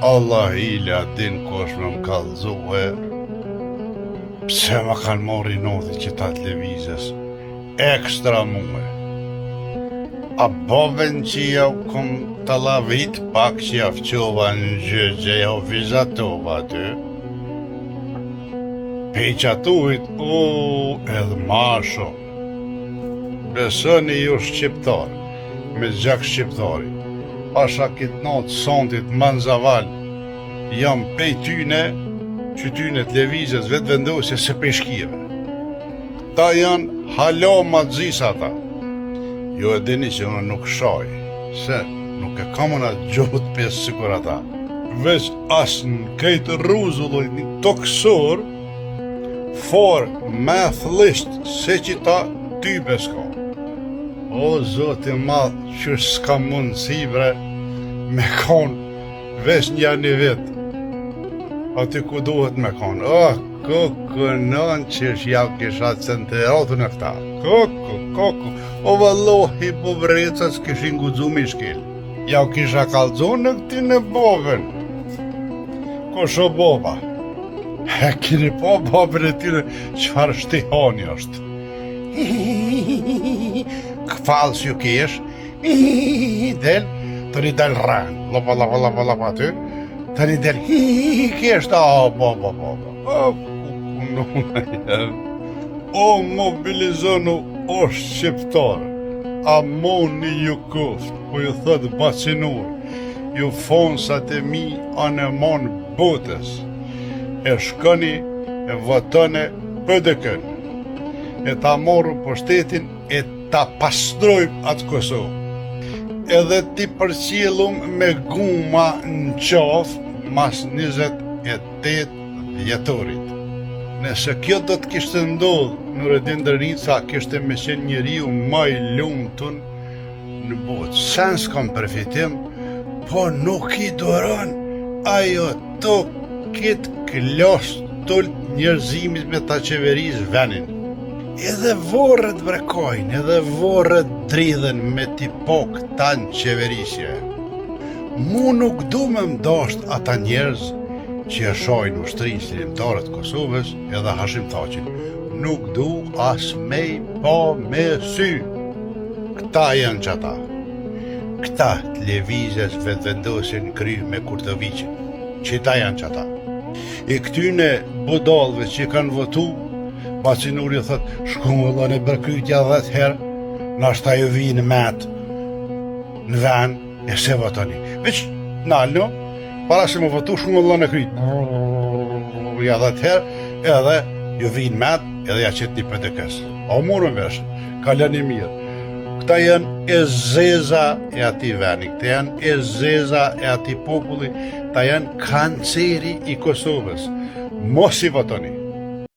Allah ila din kush me m'kallzue pse ma kanë mori nodhi që ta televizës ekstra mume. A boven që ja kom të lavit pak që ja fqova në gjëgje ja vizatova aty. Peqatuit, edhe ma shumë. Besoni ju shqiptar, me gjak shqiptari. Pasha kitë natë sontit manzaval, jam pej tyne, që tyne televizës vetë vendosje se peshkive. Ta janë halo ma gjisa ta. Jo e dini që unë nuk shaj, se nuk e kam unë atë gjohët pesë sikur ata. Veç asë në kejtë ruzulloj një toksor, for mathlisht se që ta ty besko. O zoti madhë që s'ka mundësi bre me konë veç një vetë. Aty ku duhet me konë. Kënën që ja kisha centeratën e këta. O vallohi po vrecas kishin guxu me shkel. Ja kisha kallxu në këti në boven. Kosho boba. E kini po babën e tine qëfar shtihani është. Këfalës ju kesh, del, të një del rënë, lapa ty, të një del, kesh ta, baba. O mobilizonu o shqiptar, a moni ju kuft, po ju thëtë bacinur, ju fonsat e mi anë mon botës, e shkoni, e votone PDK-n, e ta moru për shtetin, e ta pastrojmë atë Kosovë. Edhe ti përqilum me guma në qafë mas 28 vjetorit. Nëse kjo do të kishtë ndodhë në Redin Dërnica, kishtë me qenë njeriu ma i lumëtun në botë. Sen s'kam përfitim, po nuk i duron ajo to kitë klos tullë njerëzimit me ta qeveris venin. Edhe vorët vrekojnë, edhe vorët dridhen me t'i po këta në qeverisje. Mu nuk du me mdasht ata njerëz që e shojnë ushtrinë shlimtarët Kosovës edhe Hashim Thaqin. Nuk du as me po me sy. Këta janë qata. Këta televizës vetë vendosin kry me Kurtoviqin. Qita janë qata. E këtyne budalve që kanë votu, Bacinuri thët, shkumë vëllon e bërkytja 10 herë, nashta ju vinë metë në ven, e se votoni. Veç nalë, para se më votu, shkumë vëllon e krytë. Ja 10 herë, edhe ju vinë metë, edhe ja qëtë një PDK-s. O murën veshë, kalën i mirë. Këta janë e zeza e ati veni, këta janë e zeza e ati populli, këta janë kanceri i Kosovës. Mos i votoni.